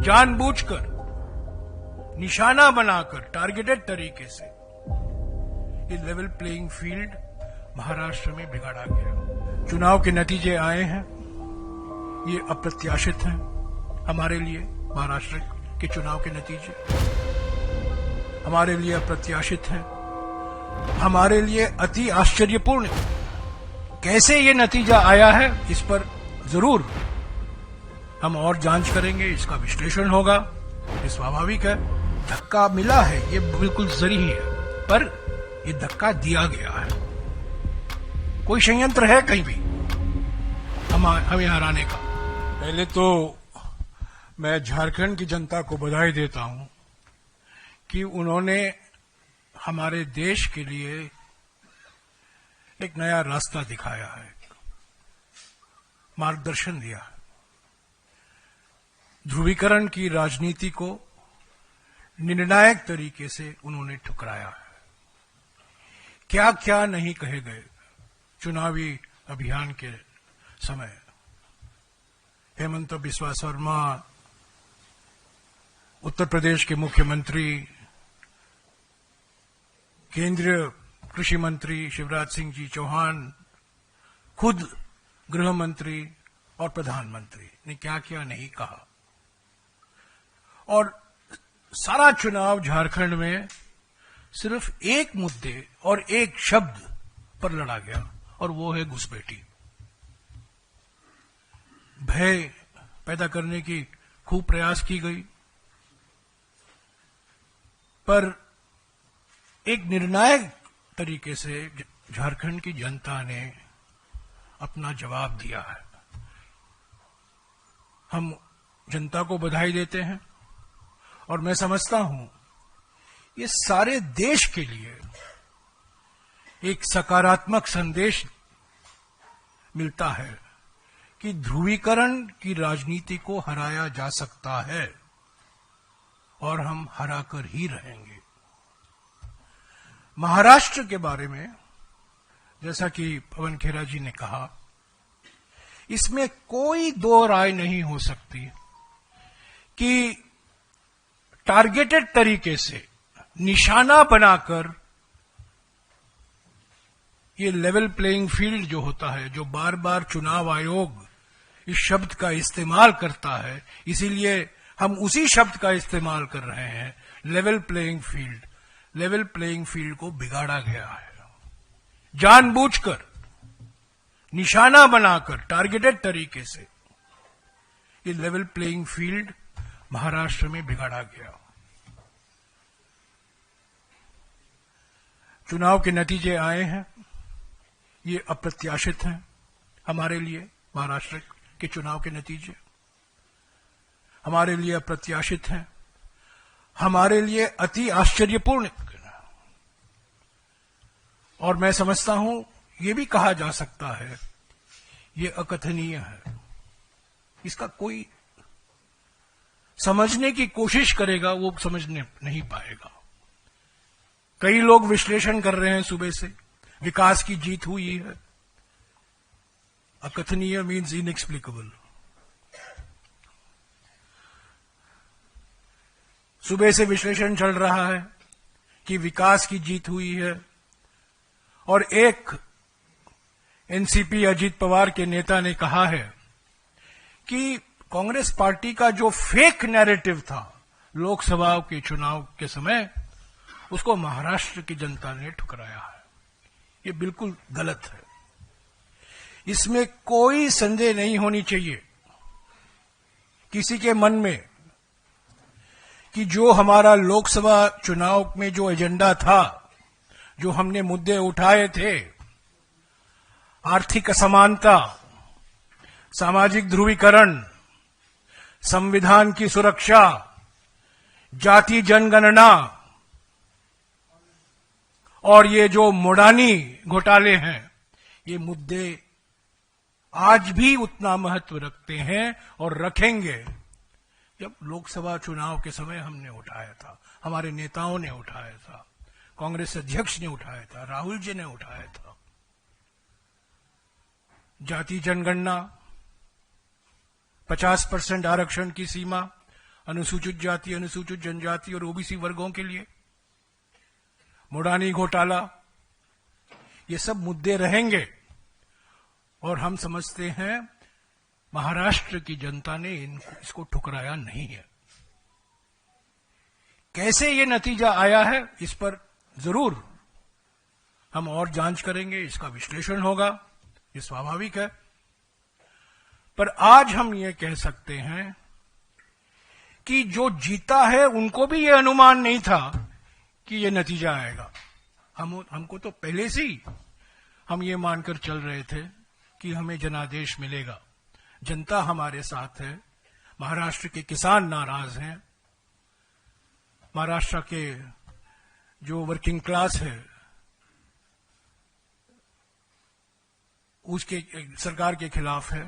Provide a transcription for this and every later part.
जानबूझकर निशाना बनाकर टारगेटेड तरीके से ये लेवल प्लेइंग फील्ड महाराष्ट्र में बिगाड़ा गया। चुनाव के नतीजे आए हैं, ये अप्रत्याशित हैं हमारे लिए। महाराष्ट्र के चुनाव के नतीजे हमारे लिए अप्रत्याशित हैं, हमारे लिए अति आश्चर्यपूर्ण। कैसे ये नतीजा आया है, इस पर जरूर हम और जांच करेंगे, इसका विश्लेषण होगा। ये स्वाभाविक है, धक्का मिला है, ये बिल्कुल जरूरी है, पर ये धक्का दिया गया है। कोई षड्यंत्र है कहीं भी हमें हराने का। पहले तो मैं झारखंड की जनता को बधाई देता हूं कि उन्होंने हमारे देश के लिए एक नया रास्ता दिखाया है, मार्गदर्शन दिया है। ध्रुवीकरण की राजनीति को निर्णायक तरीके से उन्होंने ठुकराया है। क्या क्या नहीं कहे गए चुनावी अभियान के समय। हेमंत बिस्वा शर्मा, उत्तर प्रदेश के मुख्यमंत्री, केंद्रीय कृषि मंत्री शिवराज सिंह जी चौहान, खुद गृह मंत्री और प्रधानमंत्री ने क्या क्या नहीं कहा। और सारा चुनाव झारखंड में सिर्फ एक मुद्दे और एक शब्द पर लड़ा गया, और वो है घुसपैठी। भय पैदा करने की खूब प्रयास की गई, पर एक निर्णायक तरीके से झारखंड की जनता ने अपना जवाब दिया है। हम जनता को बधाई देते हैं, और मैं समझता हूं ये सारे देश के लिए एक सकारात्मक संदेश मिलता है कि ध्रुवीकरण की राजनीति को हराया जा सकता है, और हम हराकर ही रहेंगे। महाराष्ट्र के बारे में जैसा कि पवन खेरा जी ने कहा, इसमें कोई दो राय नहीं हो सकती कि टारगेटेड तरीके से निशाना बनाकर ये लेवल प्लेइंग फील्ड जो होता है, जो बार बार चुनाव आयोग इस शब्द का इस्तेमाल करता है, इसीलिए हम उसी शब्द का इस्तेमाल कर रहे हैं, level playing field. Level playing field को बिगाड़ा गया है, जानबूझकर निशाना बनाकर टारगेटेड तरीके से ये लेवल प्लेइंग फील्ड महाराष्ट्र में बिगाड़ा गया। चुनाव के नतीजे आए हैं, ये अप्रत्याशित हैं हमारे लिए। महाराष्ट्र के चुनाव के नतीजे हमारे लिए अप्रत्याशित हैं, हमारे लिए अति आश्चर्यपूर्ण। और मैं समझता हूं ये भी कहा जा सकता है ये अकथनीय है। इसका कोई समझने की कोशिश करेगा वो समझने नहीं पाएगा। कई लोग विश्लेषण कर रहे हैं सुबह से, विकास की जीत हुई है। अकथनीय मीन्स इनएक्सप्लिकेबल। सुबह से विश्लेषण चल रहा है कि विकास की जीत हुई है, और एक एनसीपी अजीत पवार के नेता ने कहा है कि कांग्रेस पार्टी का जो फेक नैरेटिव था लोकसभा के चुनाव के समय, उसको महाराष्ट्र की जनता ने ठुकराया है। ये बिल्कुल गलत है, इसमें कोई संदेह नहीं होनी चाहिए किसी के मन में कि जो हमारा लोकसभा चुनाव में जो एजेंडा था, जो हमने मुद्दे उठाए थे, आर्थिक असमानता, सामाजिक ध्रुवीकरण, संविधान की सुरक्षा, जाति जनगणना, और ये जो मोडानी घोटाले हैं, ये मुद्दे आज भी उतना महत्व रखते हैं और रखेंगे जब लोकसभा चुनाव के समय हमने उठाया था, हमारे नेताओं ने उठाया था, कांग्रेस अध्यक्ष ने उठाया था, राहुल जी ने उठाया था। जाति जनगणना, 50% आरक्षण की सीमा, अनुसूचित जाति, अनुसूचित जनजाति और ओबीसी वर्गों के लिए, मुडानी घोटाला, ये सब मुद्दे रहेंगे। और हम समझते हैं महाराष्ट्र की जनता ने इसको ठुकराया नहीं है। कैसे ये नतीजा आया है, इस पर जरूर हम और जांच करेंगे, इसका विश्लेषण होगा, ये स्वाभाविक है। पर आज हम ये कह सकते हैं कि जो जीता है उनको भी ये अनुमान नहीं था कि ये नतीजा आएगा। हमको तो पहले से ही हम ये मानकर चल रहे थे कि हमें जनादेश मिलेगा, जनता हमारे साथ है, महाराष्ट्र के किसान नाराज हैं, महाराष्ट्र के जो वर्किंग क्लास है उसके सरकार के खिलाफ है।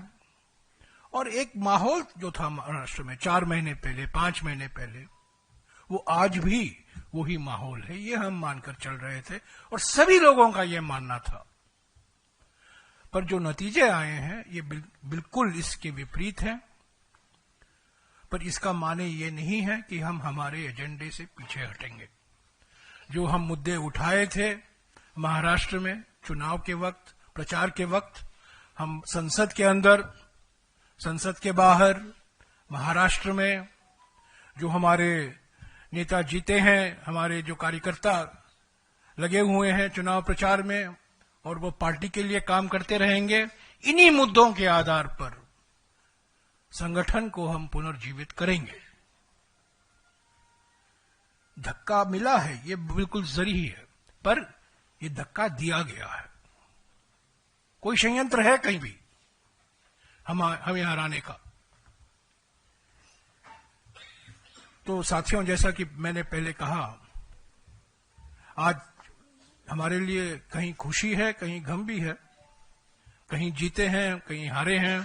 और एक माहौल जो था महाराष्ट्र में 4 महीने पहले, 5 महीने पहले, वो आज भी वही माहौल है, ये हम मानकर चल रहे थे और सभी लोगों का ये मानना था। पर जो नतीजे आए हैं ये बिल्कुल इसके विपरीत हैं। पर इसका माने ये नहीं है कि हम हमारे एजेंडे से पीछे हटेंगे। जो हम मुद्दे उठाए थे महाराष्ट्र में चुनाव के वक्त, प्रचार के वक्त, हम संसद के अंदर, संसद के बाहर, महाराष्ट्र में जो हमारे नेता जीते हैं, हमारे जो कार्यकर्ता लगे हुए हैं चुनाव प्रचार में और वो पार्टी के लिए काम करते रहेंगे, इन्हीं मुद्दों के आधार पर संगठन को हम पुनर्जीवित करेंगे। धक्का मिला है, ये बिल्कुल जरूरी है, पर ये धक्का दिया गया है। कोई षड्यंत्र है कहीं भी हमें हराने का? तो साथियों, जैसा कि मैंने पहले कहा, आज हमारे लिए कहीं खुशी है, कहीं गम भी है, कहीं जीते हैं, कहीं हारे हैं।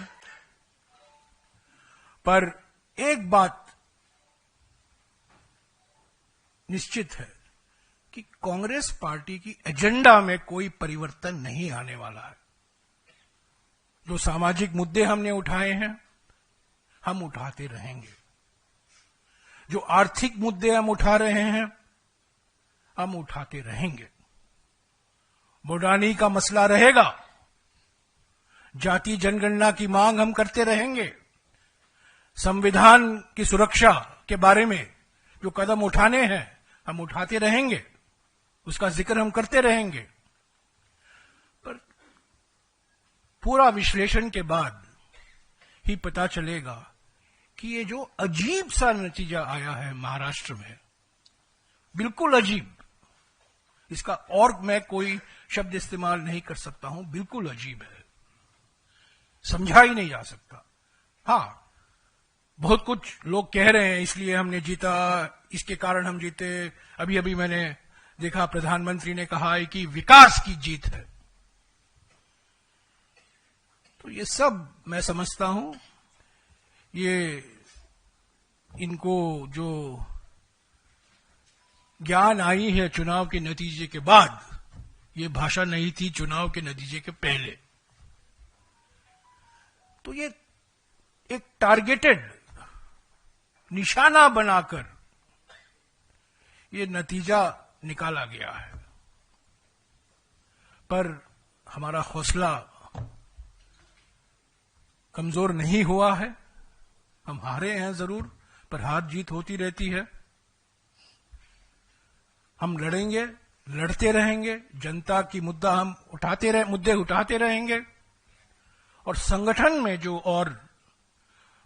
पर एक बात निश्चित है कि कांग्रेस पार्टी की एजेंडा में कोई परिवर्तन नहीं आने वाला है। जो सामाजिक मुद्दे हमने उठाए हैं, हम उठाते रहेंगे। जो आर्थिक मुद्दे हम उठा रहे हैं, हम उठाते रहेंगे। मुडानी का मसला रहेगा, जाति जनगणना की मांग हम करते रहेंगे, संविधान की सुरक्षा के बारे में जो कदम उठाने हैं हम उठाते रहेंगे, उसका जिक्र हम करते रहेंगे। पर पूरा विश्लेषण के बाद ही पता चलेगा कि ये जो अजीब सा नतीजा आया है महाराष्ट्र में, बिल्कुल अजीब, इसका और मैं कोई शब्द इस्तेमाल नहीं कर सकता हूं, बिल्कुल अजीब है, समझा ही नहीं जा सकता। हां, बहुत कुछ लोग कह रहे हैं इसलिए हमने जीता, इसके कारण हम जीते। अभी अभी मैंने देखा प्रधानमंत्री ने कहा है कि विकास की जीत है। तो ये सब मैं समझता हूं, ये इनको जो ज्ञान आई है चुनाव के नतीजे के बाद, ये भाषा नहीं थी चुनाव के नतीजे के पहले। तो ये एक टारगेटेड निशाना बनाकर ये नतीजा निकाला गया है। पर हमारा हौसला कमजोर नहीं हुआ है। हम हारे हैं जरूर, पर हार जीत होती रहती है। हम लड़ेंगे, लड़ते रहेंगे, जनता की मुद्दा हम मुद्दे उठाते रहेंगे। और संगठन में जो और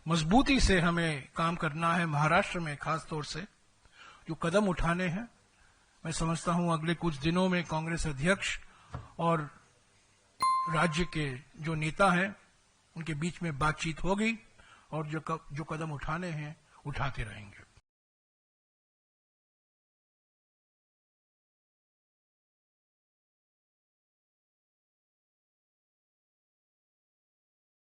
मजबूती से हमें काम करना है, महाराष्ट्र में खास तौर से जो कदम उठाने हैं, मैं समझता हूं अगले कुछ दिनों में कांग्रेस अध्यक्ष और राज्य के जो नेता हैं उनके बीच में बातचीत होगी और जो कदम उठाने हैं उठाते रहेंगे।